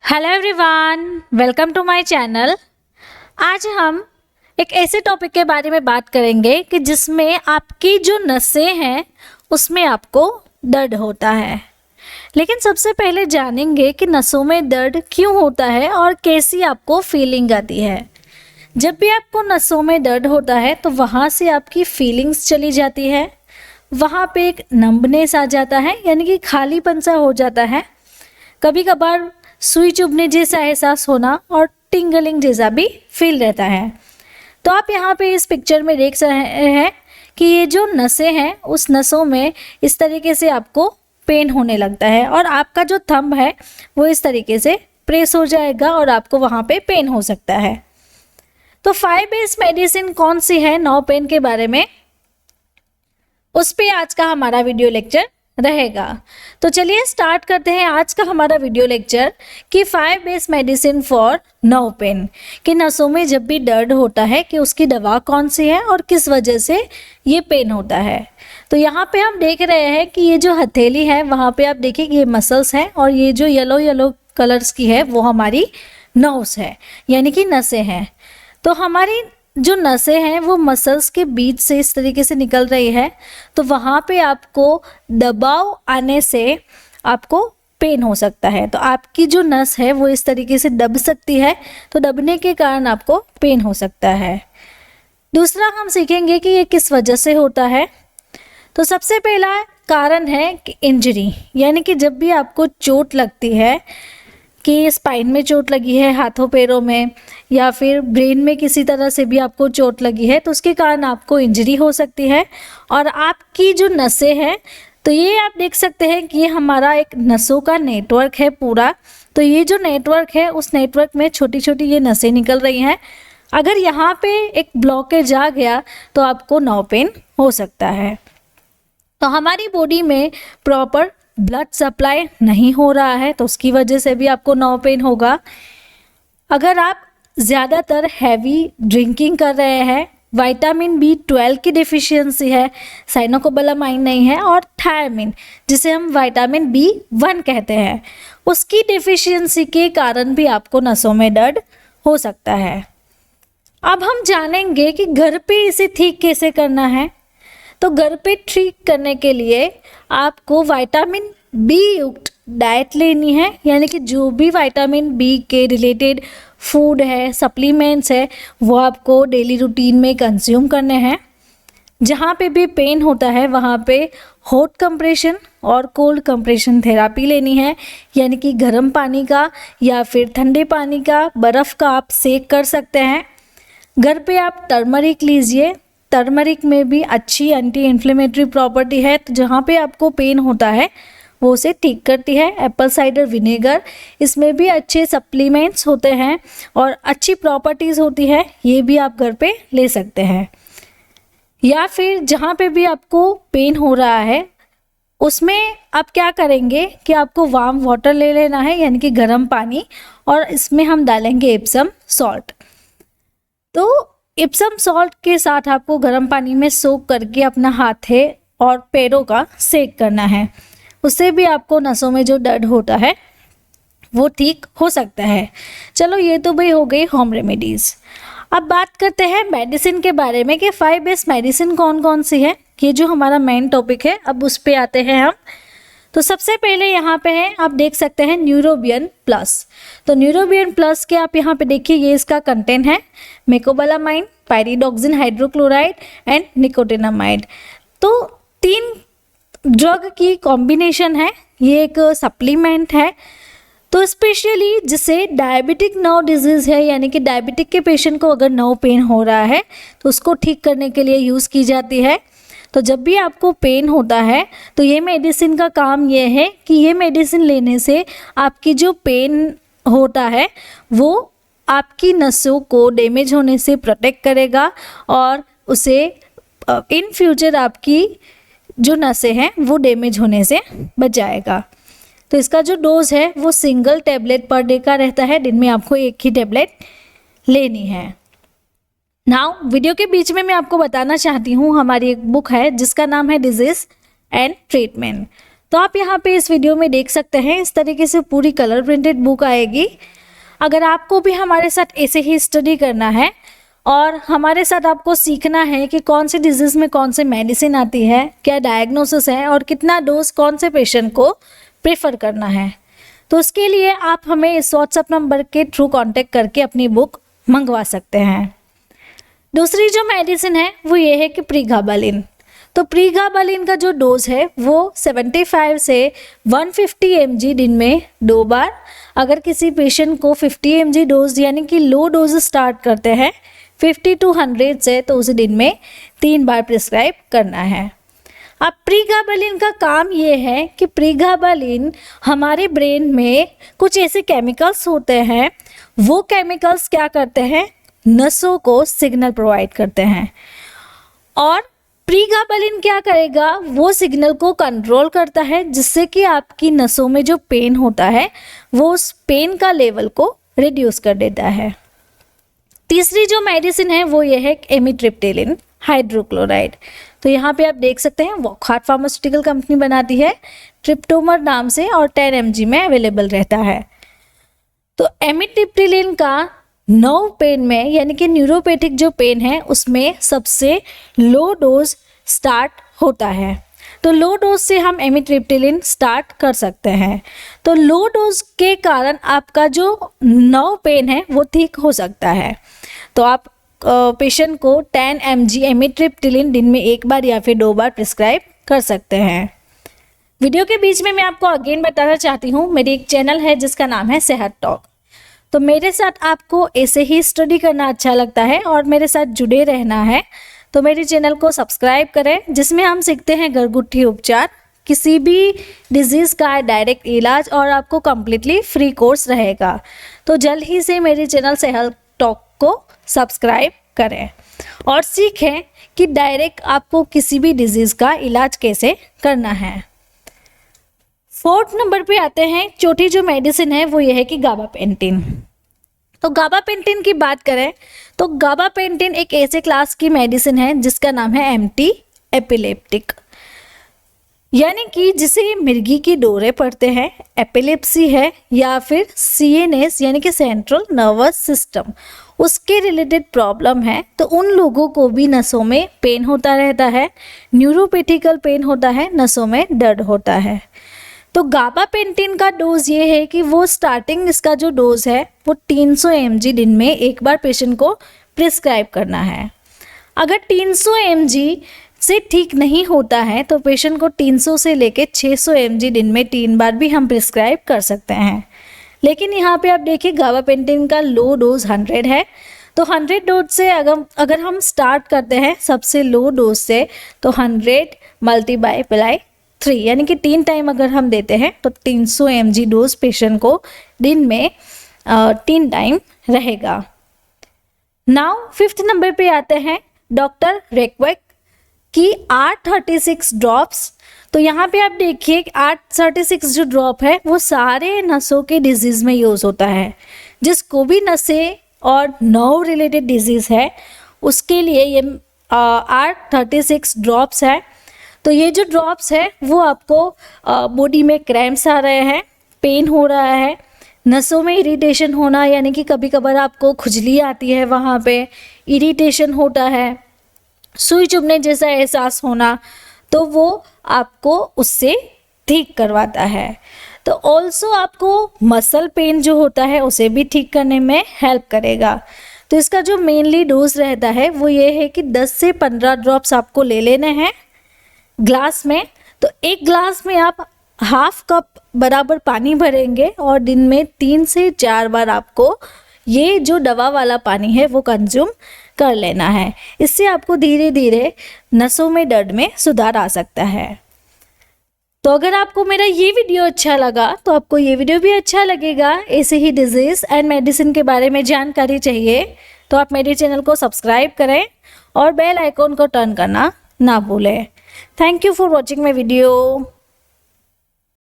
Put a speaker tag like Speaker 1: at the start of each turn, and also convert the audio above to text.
Speaker 1: Hello everyone, welcome to my channel. आज हम एक ऐसे टॉपिक के बारे में बात करेंगे कि जिसमें आपकी जो नसें हैं उसमें आपको दर्द होता है। लेकिन सबसे पहले जानेंगे कि नसों में दर्द क्यों होता है और कैसी आपको फीलिंग आती है। जब भी आपको नसों में दर्द होता है तो वहाँ से आपकी फीलिंग्स चली जाती है, वहाँ पे एक नंबनेस आ जाता है, यानी कि खालीपन सा हो जाता है। कभी कभार सुई चुभने जैसा एहसास होना और टिंगलिंग जैसा भी फील रहता है। तो आप यहाँ पे इस पिक्चर में देख रहे हैं कि ये जो नसें हैं उस नसों में इस तरीके से आपको पेन होने लगता है और आपका जो थंब है वो इस तरीके से प्रेस हो जाएगा और आपको वहाँ पे पेन हो सकता है। तो 5S मेडिसिन कौन सी है नर्व पेन के बारे में, उस पे आज का हमारा वीडियो लेक्चर रहेगा। तो चलिए स्टार्ट करते हैं आज का हमारा वीडियो लेक्चर कि 5S medicine for nerve pain, कि नसों में जब भी दर्द होता है कि उसकी दवा कौन सी है और किस वजह से ये पेन होता है। तो यहाँ पे हम देख रहे हैं कि ये जो हथेली है वहाँ पे आप देखिए ये मसल्स हैं और ये जो येलो येलो कलर्स की है वो हमारी नर्व्स है, यानी कि नसें हैं। तो हमारी जो नसें हैं वो मसल्स के बीच से इस तरीके से निकल रही है, तो वहाँ पे आपको दबाव आने से आपको पेन हो सकता है। तो आपकी जो नस है वो इस तरीके से दब सकती है, तो दबने के कारण आपको पेन हो सकता है। दूसरा हम सीखेंगे कि ये किस वजह से होता है। तो सबसे पहला कारण है कि इंजरी, यानी कि जब भी आपको चोट लगती है कि स्पाइन में चोट लगी है, हाथों पैरों में, या फिर ब्रेन में किसी तरह से भी आपको चोट लगी है, तो उसके कारण आपको इंजरी हो सकती है। और आपकी जो नसें हैं तो ये आप देख सकते हैं कि ये हमारा एक नसों का नेटवर्क है पूरा। तो ये जो नेटवर्क है उस नेटवर्क में छोटी छोटी ये नसें निकल रही हैं। अगर यहाँ पे एक ब्लॉकेज आ गया तो आपको नर्व पेन हो सकता है। तो हमारी बॉडी में प्रॉपर ब्लड सप्लाई नहीं हो रहा है तो उसकी वजह से भी आपको नर्व पेन होगा। अगर आप ज़्यादातर हैवी ड्रिंकिंग कर रहे हैं, विटामिन B12 की डिफिशियंसी है, साइनोकोबालामाइन नहीं है, और थायमिन जिसे हम विटामिन B1 कहते हैं, उसकी डिफिशियंसी के कारण भी आपको नसों में दर्द हो सकता है। अब हम जानेंगे कि घर पे इसे ठीक कैसे करना है। तो घर पे ठीक करने के लिए आपको विटामिन B युक्त डाइट लेनी है, यानी कि जो भी विटामिन B के रिलेटेड फूड है, सप्लीमेंट्स है, वो आपको डेली रूटीन में कंज्यूम करने हैं। जहाँ पे भी पेन होता है वहाँ पे हॉट कंप्रेशन और कोल्ड कंप्रेशन थेरापी लेनी है, यानी कि गर्म पानी का या फिर ठंडे पानी का, बर्फ़ का आप सेक कर सकते हैं। घर पे आप टर्मरिक लीजिए, टर्मरिक में भी अच्छी एंटी इन्फ्लेमेटरी प्रॉपर्टी है, तो जहाँ पे आपको पेन होता है वो उसे ठीक करती है। एप्पल साइडर विनेगर, इसमें भी अच्छे सप्लीमेंट्स होते हैं और अच्छी प्रॉपर्टीज़ होती है, ये भी आप घर पे ले सकते हैं। या फिर जहाँ पे भी आपको पेन हो रहा है उसमें आप क्या करेंगे कि आपको वार्म वाटर ले लेना है, यानी कि गर्म पानी, और इसमें हम डालेंगे एप्सम सॉल्ट। तो एप्सम सॉल्ट के साथ आपको गर्म पानी में सोक करके अपना हाथे और पैरों का सेक करना है, उससे भी आपको नसों में जो दर्द होता है वो ठीक हो सकता है। चलो ये तो भाई हो गई होम रेमेडीज़। अब बात करते हैं मेडिसिन के बारे में कि 5S मेडिसिन कौन कौन सी है, ये जो हमारा मेन टॉपिक है। अब उस पर आते हैं हम। तो सबसे पहले यहाँ पे है, आप देख सकते हैं न्यूरोबियन प्लस। तो न्यूरोबियन प्लस के आप यहाँ पे देखिए ये इसका कंटेंट है मेकोबालामाइन, पायरिडॉक्सिन हाइड्रोक्लोराइड एंड निकोटिनामाइड। तो 3 ड्रग की कॉम्बिनेशन है, ये एक सप्लीमेंट है। तो स्पेशली जिसे डायबिटिक नर्व डिजीज़ है, यानी कि डायबिटिक के पेशेंट को अगर नर्व पेन हो रहा है तो उसको ठीक करने के लिए यूज़ की जाती है। तो जब भी आपको पेन होता है तो ये मेडिसिन का काम ये है कि ये मेडिसिन लेने से आपकी जो पेन होता है वो आपकी नसों को डैमेज होने से प्रोटेक्ट करेगा और उसे इन फ्यूचर आपकी जो नसें हैं वो डैमेज होने से बचाएगा। तो इसका जो डोज है वो सिंगल टैबलेट पर डे का रहता है, दिन में आपको एक ही टैबलेट लेनी है। नाउ वीडियो के बीच में मैं आपको बताना चाहती हूँ, हमारी एक बुक है जिसका नाम है डिजीज़ एंड ट्रीटमेंट। तो आप यहाँ पे इस वीडियो में देख सकते हैं, इस तरीके से पूरी कलर प्रिंटेड बुक आएगी। अगर आपको भी हमारे साथ ऐसे ही स्टडी करना है और हमारे साथ आपको सीखना है कि कौन सी डिजीज़ में कौन सी मेडिसिन आती है, क्या डायग्नोसिस है और कितना डोज कौन से पेशेंट को प्रेफर करना है, तो उसके लिए आप हमें इस व्हाट्सएप नंबर के थ्रू कांटेक्ट करके अपनी बुक मंगवा सकते हैं। दूसरी जो मेडिसिन है वो ये है कि प्रीगाबालिन। तो प्रीगाबालिन का जो डोज है वो 75 से 150 mg दिन में 2 बार, अगर किसी पेशेंट को 50 mg डोज यानी कि लो डोज स्टार्ट करते हैं 50 to 100 से, तो उसे दिन में 3 बार प्रिस्क्राइब करना है। अब प्रीगाबालिन का काम ये है कि प्रीगाबालिन हमारे ब्रेन में कुछ ऐसे केमिकल्स होते हैं, वो केमिकल्स क्या करते हैं, नसों को सिग्नल प्रोवाइड करते हैं और प्रीगाबालिन क्या करेगा, वो सिग्नल को कंट्रोल करता है जिससे कि आपकी नसों में जो पेन होता है वो उस पेन का लेवल को रिड्यूस कर देता है। तीसरी जो मेडिसिन है वो ये है एमिट्रिप्टिलिन हाइड्रोक्लोराइड। तो यहाँ पे आप देख सकते हैं वॉकहार्ट फार्मास्यूटिकल कंपनी बनाती है ट्रिप्टोमर नाम से और 10 mg में अवेलेबल रहता है। तो एमिट्रिप्टिलिन का नर्व पेन में यानी कि न्यूरोपैथिक जो पेन है उसमें सबसे लो डोज स्टार्ट होता है। तो लो डोज से हम एमिट्रिप्टिलिन स्टार्ट कर सकते हैं। तो लो डोज के कारण आपका जो नर्व पेन है वो ठीक हो सकता है। तो आप पेशेंट को 10 mg एमिट्रिप्टिलिन दिन में 1 बार या फिर 2 बार प्रिस्क्राइब कर सकते हैं। वीडियो के बीच में मैं आपको अगेन बताना चाहती हूँ, मेरी एक चैनल है जिसका नाम है सेहत टॉक। तो मेरे साथ आपको ऐसे ही स्टडी करना अच्छा लगता है और मेरे साथ जुड़े रहना है, तो मेरे चैनल को सब्सक्राइब करें, जिसमें हम सीखते हैं घरगुती उपचार, किसी भी डिजीज़ का डायरेक्ट इलाज और आपको कम्प्लीटली फ्री कोर्स रहेगा। तो जल्द ही से मेरे चैनल सेहत टॉक को सब्सक्राइब करें और सीखें कि डायरेक्ट आपको किसी भी डिजीज़ का इलाज कैसे करना है। 4th नंबर पे आते हैं, चौथी जो मेडिसिन है वो ये है कि गाबापेंटिन। तो गाबापेंटिन की बात करें तो गाबापेंटिन एक ऐसे क्लास की मेडिसिन है जिसका नाम है एंटी एपिलेप्टिक, यानी कि जिसे मिर्गी की डोरे पड़ते हैं, एपिलेप्सी है या फिर CNS यानी कि सेंट्रल नर्वस सिस्टम, उसके रिलेटेड प्रॉब्लम है, तो उन लोगों को भी नसों में पेन होता रहता है, न्यूरोपैथिकल पेन होता है, नसों में दर्द होता है। तो गाबापेंटिन का डोज ये है कि वो स्टार्टिंग इसका जो डोज है वो 300 mg दिन में 1 बार पेशेंट को प्रिस्क्राइब करना है। अगर 300 mg से ठीक नहीं होता है तो पेशेंट को 300 से लेके 600 mg दिन में 3 बार भी हम प्रिस्क्राइब कर सकते हैं। लेकिन यहाँ पे आप देखिए गाबापेंटिन का लो डोज 100 है, तो 100 डोज से अगर हम स्टार्ट करते हैं सबसे लो डोज से, तो 100 मल्टीप्लाई बाय 3 यानी कि 3 टाइम अगर हम देते हैं तो 300 mg डोज पेशेंट को दिन में 3 टाइम रहेगा। नाउ 5th नंबर पे आते हैं डॉक्टर रेक्वेक की 836 ड्रॉप्स। तो यहाँ पे आप देखिए 836 जो ड्रॉप है वो सारे नसों के डिजीज़ में यूज़ होता है। जिसको भी नसें और नर्व रिलेटेड डिजीज़ है उसके लिए ये 836 ड्रॉप्स है। तो ये जो ड्रॉप्स है वो आपको बॉडी में क्रैम्प्स आ रहे हैं, पेन हो रहा है, नसों में इरिटेशन होना यानी कि कभी कभार आपको खुजली आती है, वहाँ पे इरिटेशन होता है, सुई चुभने जैसा एहसास होना, तो वो आपको उससे ठीक करवाता है। तो ऑल्सो आपको मसल पेन जो होता है उसे भी ठीक करने में हेल्प करेगा। तो इसका जो मेनली डोज रहता है वो ये है कि 10 से 15 ड्रॉप्स आपको ले लेने हैं ग्लास में। तो एक ग्लास में आप हाफ कप बराबर पानी भरेंगे और दिन में 3 से 4 बार आपको ये जो दवा वाला पानी है वो कंज्यूम कर लेना है। इससे आपको धीरे धीरे नसों में दर्द में सुधार आ सकता है। तो अगर आपको मेरा ये वीडियो अच्छा लगा तो आपको ये वीडियो भी अच्छा लगेगा। ऐसे ही डिजीज़ एंड मेडिसिन के बारे में जानकारी चाहिए तो आप मेरे चैनल को सब्सक्राइब करें और बेल आइकॉन को टर्न करना ना भूलें। Thank you for watching my video.